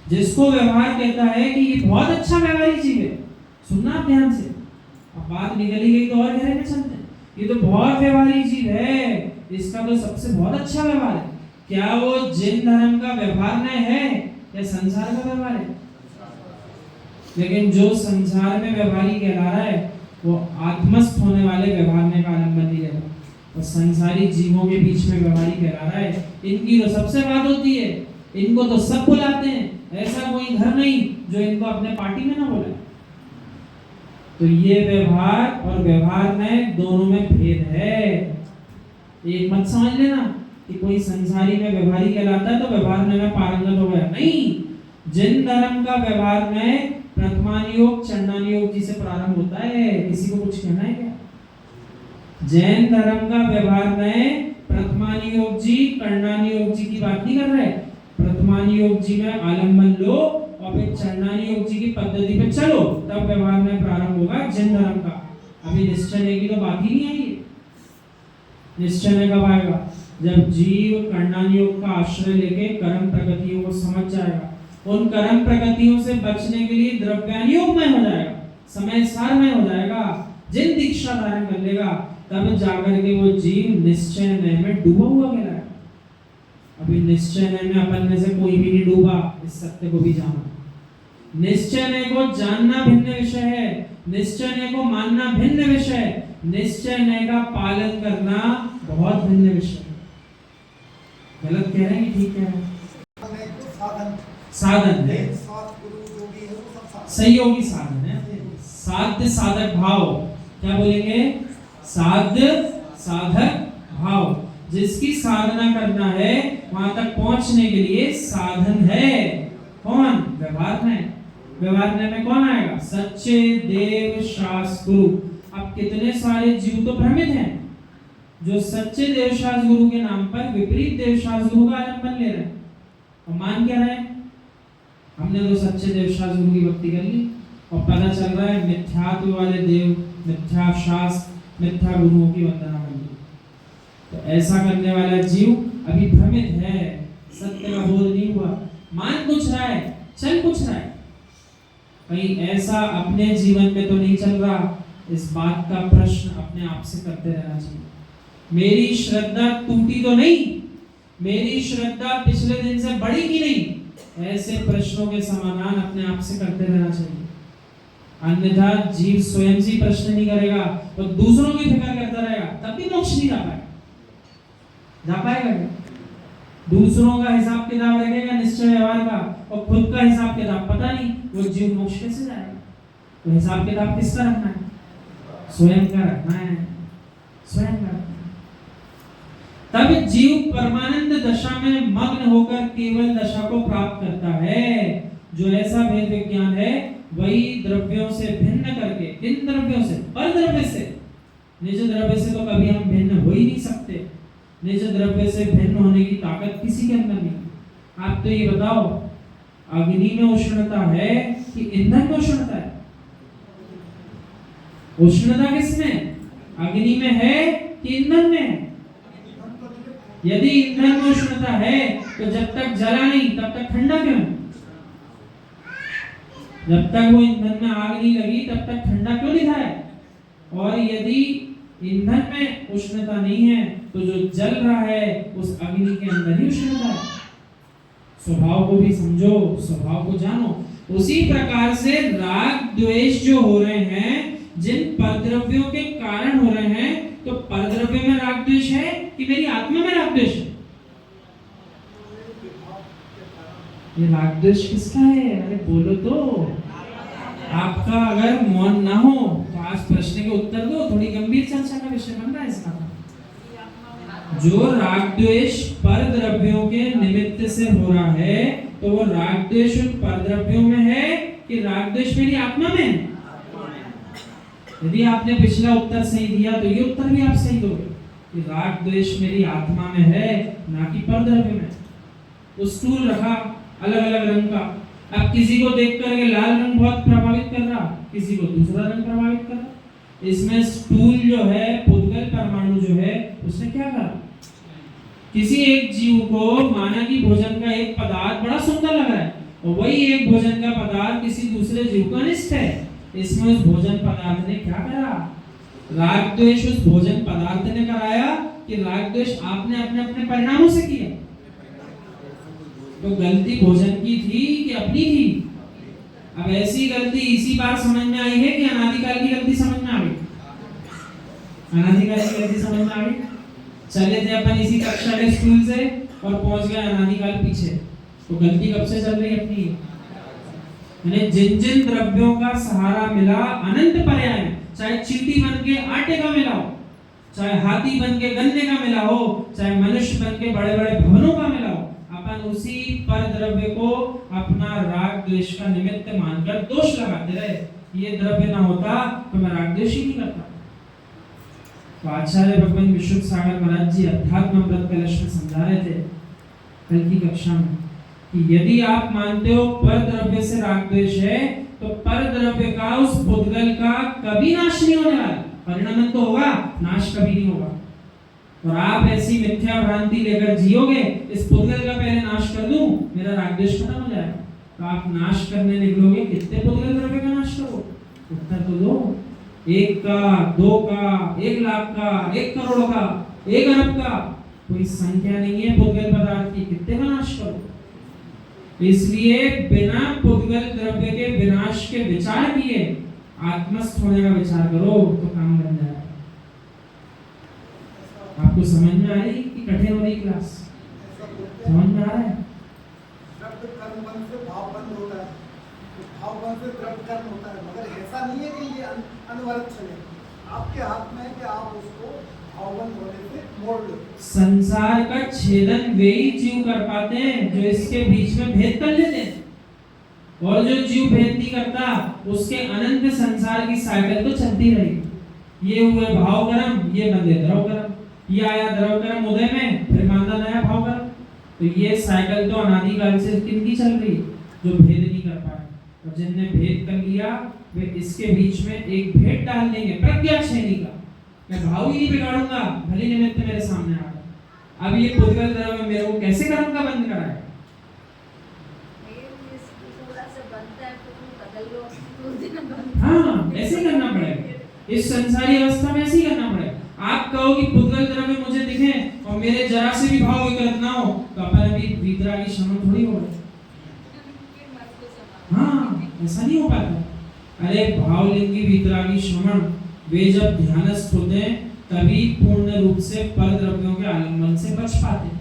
जिसको व्यवहार कहता है कि ये बहुत अच्छा व्यवहारिक जीव है। सुनना आप ध्यान से, अब बात निकली गई तो और गहरे में चलते हैं। ये तो बहुत व्यवहारिक जीव है, इसका तो सबसे बहुत अच्छा व्यवहार है। क्या वो जिन धर्म का व्यवहार में है या संसार का व्यवहार है? लेकिन जो संसार में व्यवहारी कहला रहा है वो आत्मस्थ होने वाले व्यवहार में का आलम्बन नहीं लेगा, और संसारी जीवों के बीच में व्यवहारी कहला रहा है। इनकी तो सबसे बात होती है, इनको तो सब बुलाते हैं, ऐसा कोई घर नहीं जो इनको अपने पार्टी में ना बुलाए। तो ये व्यवहार और व्यवहार में दोनों में भेद है। एक मत समझ लेना कि कोई संसारी में व्यवहारी कहलाता है तो व्यवहार में पारंगत हो गया, नहीं। जिन धर्म का व्यवहार में प्रथमानुयोग चंडानुयोग जी से प्रारंभ होता है, किसी को कुछ कहना है क्या? जैन धर्म का व्यवहार में प्रथमानुयोग जी कर्णानुयोग जी की बात नहीं कर रहे। प्रथमानुयोग जी में आलम्बन लो और फिर चंडानुयोग जी की पद्धति पे चलो, तब व्यवहार में प्रारंभ होगा जैन धर्म का। अभी निश्चय की तो बात ही नहीं आई। निश्चय कब आएगा? जब जीव कर्णानुयोग का आश्रय लेके कर्म प्रगतियों को समझ जाएगा, उन कर्म प्रगतियों से बचने के लिए द्रव्यानुयोग में हो जाएगा, समय सार में हो जाएगा, जिन दीक्षा धारण कर लेगा, तब जाकर के वो जीव निश्चय नय में डूबा हुआ कहलाएगा। अभी निश्चय नय में अपन में से कोई भी नहीं डूबा, इस सत्य को भी जाना। निश्चय नय को जानना भिन्न विषय है, निश्चय नय को मानना भिन्न विषय है, निश्चय नय का पालन करना बहुत भिन्न विषय है। गलत कह रहे हैं कि ठीक कह रहे हैं? साधन है, सहयोगी साधन है, साध्य साधक भाव। क्या बोलेंगे? साध्य साधक भाव। जिसकी साधना करना है वहां तक पहुंचने के लिए साधन है। कौन? व्यवहार में। व्यवहार में कौन आएगा? सच्चे देव शास्त्र गुरु। अब कितने सारे जीव तो भ्रमित हैं जो सच्चे देव शास्त्र गुरु के नाम पर विपरीत देव शास्त्र गुरु का आलम्बन ले रहे हैं और मान क्या रहे हैं? हमने तो सच्चे देव शास्त्र गुरु की भक्ति कर ली और पता चल रहा है मिथ्यात्व वाले देव, मिथ्या शास्त्र, मिथ्या गुरुओं की वंदना कर ली। तो ऐसा करने वाला जीव अभी भ्रमित है, सत्य का बोध नहीं हुआ, मान कुछ रहा है, चल कुछ रहा है। कहीं ऐसा अपने जीवन में तो नहीं चल रहा? इस बात का प्रश्न अपने आप से करते रहना चाहिए। मेरी श्रद्धा टूटी तो नहीं, मेरी श्रद्धा पिछले दिन से बढ़ी की नहीं? ऐसे प्रश्नों के समाधान अपने आप से करते रहना चाहिए। अन्यथा जीव स्वयं से प्रश्न नहीं करेगा तो दूसरों की फिक्र करता रहेगा, तब भी मोक्ष नहीं जा पाएगा क्या? दूसरों का हिसाब किताब रखेगा निश्चय व्यवहार का और खुद का हिसाब किताब पता नहीं, वो जीव मोक्ष कैसे जाएगा? तो हिसाब किताब किसका रखना है? स्वयं का रखना है, स्वयं का रखना है। तब जीव परमानंद दशा में मग्न होकर केवल दशा को प्राप्त करता है। जो ऐसा भेद विज्ञान है वही द्रव्यों से भिन्न करके, किन द्रव्यों से? पर द्रव्य से। निज द्रव्य से तो कभी हम भिन्न हो ही नहीं सकते। निज द्रव्य से भिन्न होने की ताकत किसी के अंदर नहीं। आप तो ये बताओ, अग्नि में उष्णता है कि ईंधन में उष्णता है? उष्णता किसमें? अग्नि में है कि ईंधन में है? यदि ईंधन में उष्णता है तो जब तक जला नहीं तब तक ठंडा क्यों है? जब तक वो ईंधन में आग नहीं लगी तब तक ठंडा क्यों लिखा है? और यदि ईंधन में उष्णता नहीं है तो जो जल रहा है उस अग्नि के अंदर ही उष्णता है। स्वभाव को भी समझो, स्वभाव को जानो। उसी प्रकार से राग द्वेष जो हो रहे हैं, जिन परद्रव्यों के कारण हो रहे हैं, तो परद्रव्य में राग द्वेष है कि मेरी आत्मा में राग द्वेष है? ये राग द्वेष किसका है? अरे बोलो तो। आपका अगर मौन ना हो तो आज प्रश्न के उत्तर दो, थोड़ी गंभीर चर्चा का विषय बन रहा है इसका। जो राग द्वेष पर द्रव्यों के निमित्त से हो रहा है, तो वो राग द्वेष उन पर द्रव्यों में है कि राग द्वेष मेरी आत्मा में है? यदि आपने पिछला उत्तर सही दिया तो ये उत्तर भी आप सही दोगे कि राग द्वेष मेरी आत्मा में है, ना कि पर द्रव्य में। तो स्टूल रखा अलग अलग रंग का, अब किसी को देख करके लाल रंग बहुत प्रभावित कर रहा, किसी को दूसरा रंग प्रभावित कर रहा। इसमें स्टूल जो है, पुद्गल परमाणु जो है, उसने क्या करा? किसी एक जीव को माना कि भोजन का एक पदार्थ बड़ा सुंदर लग रहा है और वही एक भोजन का पदार्थ किसी दूसरे जीव को अनिष्ट है, इसमें उस भोजन पदार्थ ने क्या करा? राग द्वेष उस भोजन पदार्थ ने कराया कि राग द्वेष आपने अपने अपने परिणामों से किया? तो गलती भोजन की थी कि अपनी थी? अब ऐसी गलती इसी बार समझ में आई है कि अनादिकाल की गलती समझ में आ गई? अनादिकाल की गलती समझ में आ गई। चले थे अपन इसी कक्षा के स्कूल से और पहुंच गए अनादिकाल पीछे, तो गलती कब से चल रही है? अपनी। यानी जिन जिन द्रव्यों का सहारा मिला अनंत पर्याय में, चाहे चींटी बन के आटे का मिला हो, चाहे हाथी बन के गन्ने का मिला हो, चाहे मनुष्य बन के बड़े बड़े भवनों का मिला हो, अपन उसी पर द्रव्य को अपना राग द्वेष का निमित्त मानकर दोष लगाते रहे। ये द्रव्य ना होता तो मैं राग द्वेष ही नहीं करता। तो आचार्य भगवान विशुद्ध सागर महाराज जी अध्यात्म अमृत कलश में समझा रहे थे कल की कक्षा में कि यदि आप मानते हो पर द्रव्य से राग द्वेष है, तो पर द्रव्य का उस पुद्गल का कभी नाश नहीं होने वाला। परिणाम तो होगा, नाश कभी नहीं होगा। और आप ऐसी मिथ्या भ्रांति लेकर जियोगे, इस पुद्गल का पहले नाश कर दूं, मेरा राग द्वेष खत्म हो जाएगा, तो आप नाश करने निकलोगे, कितने पुद्गल द्रव्य का नाश करो? उत्तर तो दो। 1 का, 2 का, 1 लाख का, 1 करोड़ का, 1 अरब का, कोई संख्या नहीं है पुद्गल पदार्थ की, कितने का नाश करो? इसलिए बिना पुद्गल द्रव्य के विनाश के विचार किए आत्मस्थ होने का विचार करो तो काम बन जाएगा। आपको समझ में आ रही कि कठिन हो रही क्लास? समझ में आ रहा है? द्रव्य कर्म बन से भाव बंद होता है, भाव बंद से द्रव्य कर्म होता है, मगर ऐसा नहीं है कि ये अनवरत चले। आपके हाथ में है कि आप उसको भाव बंद होने से मोड़ लो। संसार का छेदन वे ही जीव कर पाते हैं जो इसके बीच में भेद कर लेते हैं, और जो जीव भेद नहीं करता उसके अनंत संसार की साइकिल तो चलती रहेगी। ये हुए भाव कर्म, ये बंदे द्रव कर्म, ये आया द्रव कर्म उदय में, फिर मानदा नया भाव कर्म। तो ये साइकिल तो अनादिकाल से किनकी चल रही? जो भेद नहीं कर पाए, और जिनने भेद कर लिया वे इसके बीच में एक भेद डाल देंगे प्रज्ञा श्रेणी का। मैं भाव ही नहीं बिगाड़ूंगा, भले निमित्त मेरे सामने आ गया। अब ये पुद्गल द्रव्य मेरे को कैसे कर्म का बंद कराए? हाँ, ऐसे करना पड़ेगा। इस संसारी अवस्था में ऐसे ही करना पड़ेगा। आप कहो कि पुद्गल द्रव्य मुझे दिखे और मेरे जरा से भी भाव विकृत ना हो, तो अपन अभी वीतरागी शमन थोड़ी हो रहे। हाँ, ऐसा नहीं हो पाता। अरे भावलिंगी वीतरागी शमन वे जब ध्यानस्थ होते हैं तभी पूर्ण रूप से पर द्रव्यों के आलंबन से बच पाते हैं।